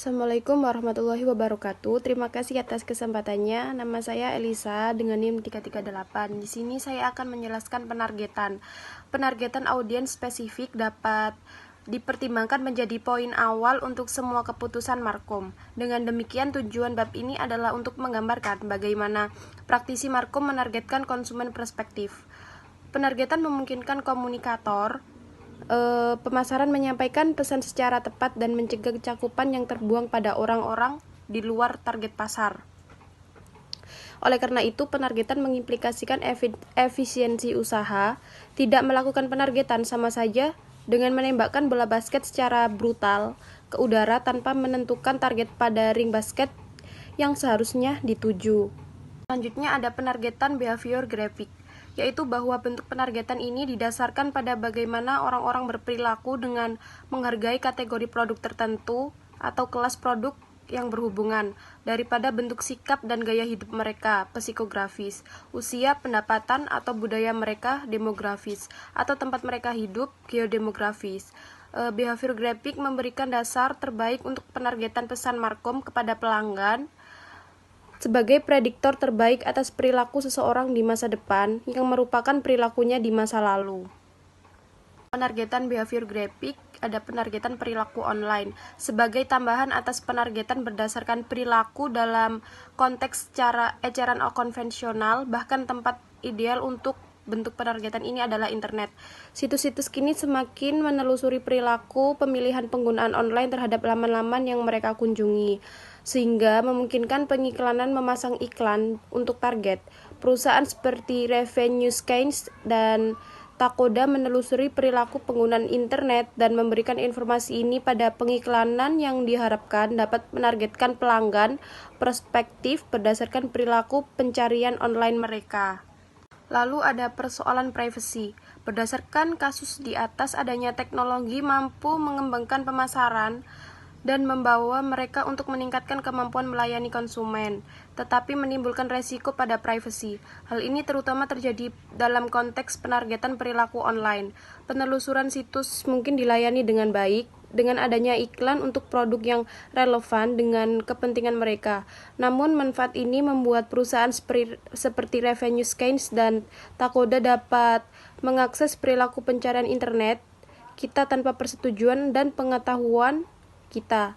Assalamualaikum warahmatullahi wabarakatuh. Terima kasih atas kesempatannya. Nama saya Elisa dengan NIM 338. Di sini saya akan menjelaskan penargetan. Penargetan audiens spesifik dapat dipertimbangkan menjadi poin awal untuk semua keputusan Markom. Dengan demikian, tujuan bab ini adalah untuk menggambarkan bagaimana praktisi Markom menargetkan konsumen perspektif. Penargetan memungkinkan komunikator pemasaran menyampaikan pesan secara tepat dan mencegah cakupan yang terbuang pada orang-orang di luar target pasar. Oleh karena itu, penargetan mengimplikasikan efisiensi usaha. Tidak melakukan penargetan sama saja dengan menembakkan bola basket secara brutal ke udara tanpa menentukan target pada ring basket yang seharusnya dituju. Selanjutnya ada penargetan behavior graphic, yaitu bahwa bentuk penargetan ini didasarkan pada bagaimana orang-orang berperilaku dengan menghargai kategori produk tertentu atau kelas produk yang berhubungan, daripada bentuk sikap dan gaya hidup mereka, psikografis, usia, pendapatan, atau budaya mereka, demografis, atau tempat mereka hidup, geodemografis. Behavior graphic memberikan dasar terbaik untuk penargetan pesan Markom kepada pelanggan sebagai prediktor terbaik atas perilaku seseorang di masa depan yang merupakan perilakunya di masa lalu. Penargetan behavior graphic ada penargetan perilaku online sebagai tambahan atas penargetan berdasarkan perilaku dalam konteks cara eceran konvensional. Bahkan tempat ideal untuk bentuk penargetan ini adalah internet. Situs-situs kini semakin menelusuri perilaku pemilihan penggunaan online terhadap laman-laman yang mereka kunjungi, sehingga memungkinkan pengiklanan memasang iklan untuk target. Perusahaan seperti Revenue Science dan Takoda menelusuri perilaku penggunaan internet dan memberikan informasi ini pada pengiklanan yang diharapkan dapat menargetkan pelanggan prospektif berdasarkan perilaku pencarian online mereka. Lalu ada persoalan privacy. Berdasarkan kasus di atas, adanya teknologi mampu mengembangkan pemasaran dan membawa mereka untuk meningkatkan kemampuan melayani konsumen, tetapi menimbulkan resiko pada privacy. Hal ini terutama terjadi dalam konteks penargetan perilaku online. Penelusuran situs mungkin dilayani dengan baik dengan adanya iklan untuk produk yang relevan dengan kepentingan mereka. Namun manfaat ini membuat perusahaan seperti Revenue Science dan Takoda dapat mengakses perilaku pencarian internet kita tanpa persetujuan dan pengetahuan kita.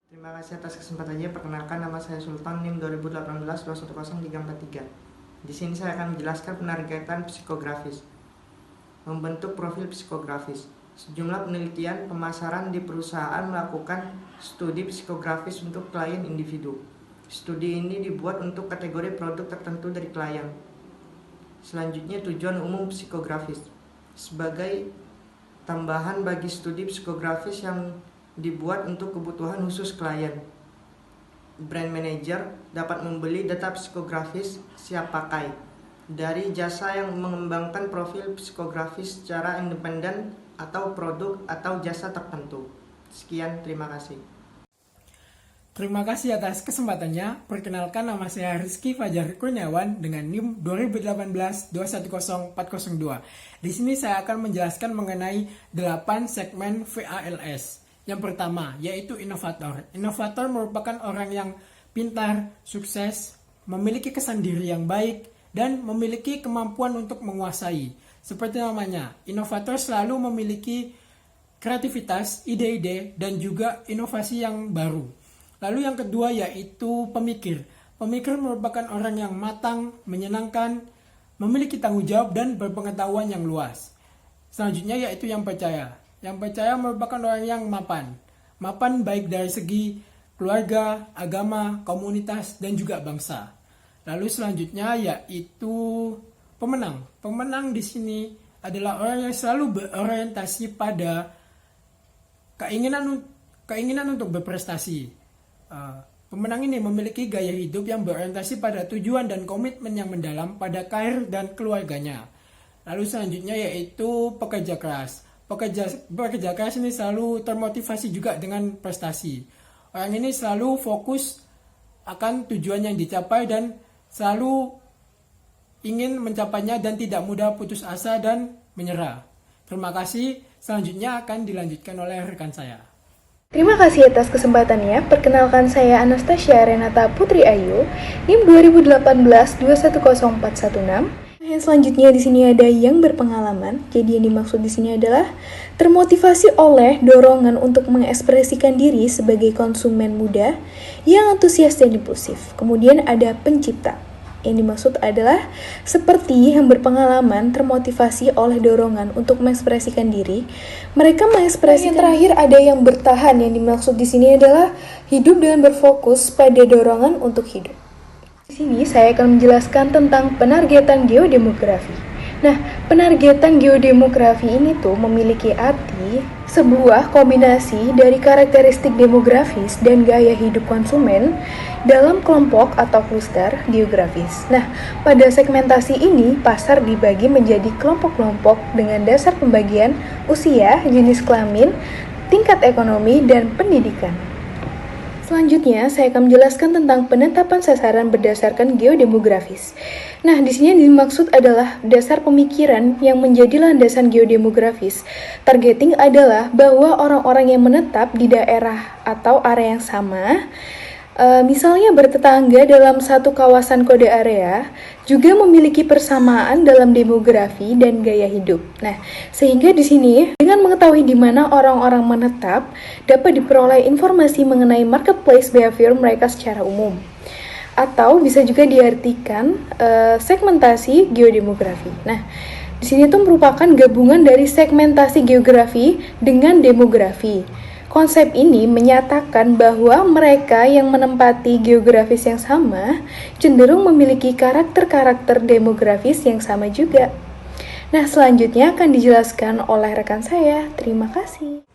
Terima kasih atas kesempatannya. Perkenalkan, nama saya Sultan, NIM 2018-210343. Di sini saya akan menjelaskan penargetan psikografis. Membentuk profil psikografis. Sejumlah penelitian pemasaran di perusahaan melakukan studi psikografis untuk klien individu. Studi ini dibuat untuk kategori produk tertentu dari klien. Selanjutnya, tujuan umum psikografis. Sebagai tambahan bagi studi psikografis yang dibuat untuk kebutuhan khusus klien. Brand manager dapat membeli data psikografis siap pakai dari jasa yang mengembangkan profil psikografis secara independen atau produk atau jasa tertentu. Sekian, terima kasih. Terima kasih atas kesempatannya. Perkenalkan, nama saya Rizky Fajar Kurniawan dengan NIM 2018-210402. Di sini saya akan menjelaskan mengenai 8 segmen VALS. Yang pertama, yaitu inovator. Inovator merupakan orang yang pintar, sukses, memiliki kesan diri yang baik, dan memiliki kemampuan untuk menguasai. Seperti namanya, inovator selalu memiliki kreativitas, ide-ide, dan juga inovasi yang baru. Lalu yang kedua yaitu pemikir. Pemikir merupakan orang yang matang, menyenangkan, memiliki tanggung jawab, dan berpengetahuan yang luas. Selanjutnya yaitu yang percaya. Yang percaya merupakan orang yang mapan. Mapan baik dari segi keluarga, agama, komunitas, dan juga bangsa. Lalu selanjutnya yaitu pemenang. Pemenang di sini adalah orang yang selalu berorientasi pada keinginan untuk berprestasi. Pemenang ini memiliki gaya hidup yang berorientasi pada tujuan dan komitmen yang mendalam pada karir dan keluarganya. Lalu selanjutnya yaitu pekerja keras. Pekerja keras ini selalu termotivasi juga dengan prestasi. Orang ini selalu fokus akan tujuan yang dicapai dan selalu ingin mencapainya dan tidak mudah putus asa dan menyerah. Terima kasih. Selanjutnya akan dilanjutkan oleh rekan saya. Terima kasih atas kesempatannya. Perkenalkan saya Anastasia Renata Putri Ayu, NIM 2018-210416. Yang selanjutnya di sini ada yang berpengalaman. Jadi yang dimaksud di sini adalah termotivasi oleh dorongan untuk mengekspresikan diri sebagai konsumen muda yang antusias dan impulsif. Kemudian ada pencipta. Yang dimaksud adalah seperti yang berpengalaman termotivasi oleh dorongan untuk mengekspresikan diri. Mereka mengekspresikan. Yang terakhir ada yang bertahan. Yang dimaksud di sini adalah hidup dengan berfokus pada dorongan untuk hidup. Di sini saya akan menjelaskan tentang penargetan geodemografi. Nah, penargetan geodemografi ini tuh memiliki arti sebuah kombinasi dari karakteristik demografis dan gaya hidup konsumen dalam kelompok atau kluster geografis. Nah, pada segmentasi ini, pasar dibagi menjadi kelompok-kelompok dengan dasar pembagian usia, jenis kelamin, tingkat ekonomi, dan pendidikan. Selanjutnya, saya akan menjelaskan tentang penetapan sasaran berdasarkan geodemografis. Nah, di sini yang dimaksud adalah dasar pemikiran yang menjadi landasan geodemografis. Targeting adalah bahwa orang-orang yang menetap di daerah atau area yang sama, misalnya bertetangga dalam satu kawasan kode area, juga memiliki persamaan dalam demografi dan gaya hidup. Nah, sehingga di sini dengan mengetahui di mana orang-orang menetap, dapat diperoleh informasi mengenai marketplace behavior mereka secara umum. Atau bisa juga diartikan segmentasi geodemografi. Nah, di sini itu merupakan gabungan dari segmentasi geografi dengan demografi. Konsep ini menyatakan bahwa mereka yang menempati geografis yang sama cenderung memiliki karakter-karakter demografis yang sama juga. Nah, selanjutnya akan dijelaskan oleh rekan saya. Terima kasih.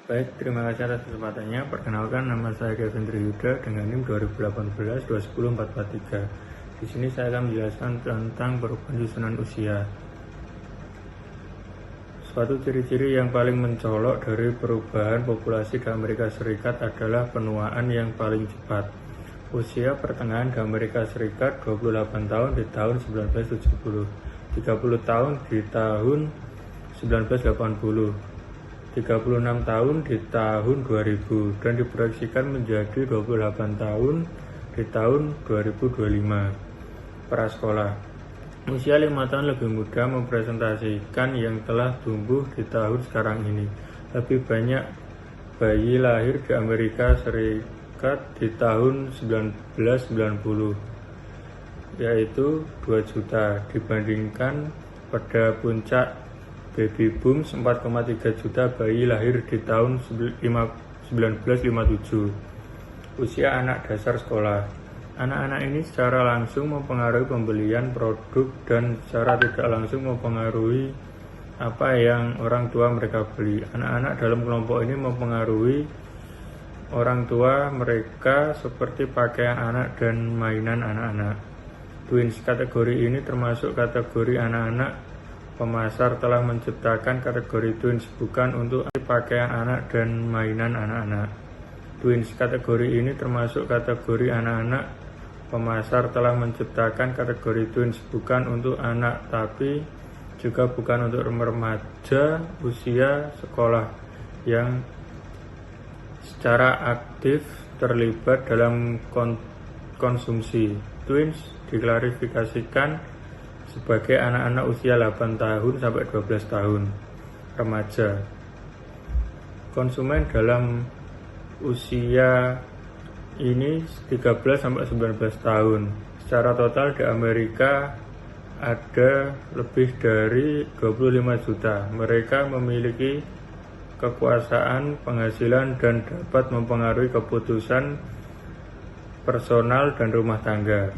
Baik, terima kasih atas kesempatannya. Perkenalkan, nama saya Kevin Triyuda dengan NIM 2018-21443. Di sini saya akan menjelaskan tentang perubahan susunan usia. Suatu ciri-ciri yang paling mencolok dari perubahan populasi di Amerika Serikat adalah penuaan yang paling cepat. Usia pertengahan di Amerika Serikat 28 tahun di tahun 1970, 30 tahun di tahun 1980, 36 tahun di tahun 2000, dan diproyeksikan menjadi 28 tahun di tahun 2025. Prasekolah. Usia 5 tahun lebih mudah mempresentasikan yang telah tumbuh di tahun sekarang ini. Lebih banyak bayi lahir di Amerika Serikat di tahun 1990, yaitu 2 juta, dibandingkan pada puncak baby boom 4,3 juta bayi lahir di tahun 1957. Usia anak dasar sekolah. Anak-anak ini secara langsung mempengaruhi pembelian produk dan secara tidak langsung mempengaruhi apa yang orang tua mereka beli. Anak-anak dalam kelompok ini mempengaruhi orang tua mereka seperti pakaian anak dan mainan anak-anak. Twins, kategori ini termasuk kategori anak-anak. Pemasar telah menciptakan kategori twins bukan untuk pakaian anak dan mainan anak-anak. Twins, kategori ini termasuk kategori anak-anak. Pemasar telah menciptakan kategori twins bukan untuk anak, tapi juga bukan untuk remaja usia sekolah yang secara aktif terlibat dalam konsumsi. Twins diklarifikasikan sebagai anak-anak usia 8 tahun sampai 12 tahun, remaja. Konsumen dalam usia ini 13 sampai 19 tahun. Secara total di Amerika ada lebih dari 25 juta. Mereka memiliki kekuasaan, penghasilan, dan dapat mempengaruhi keputusan personal dan rumah tangga.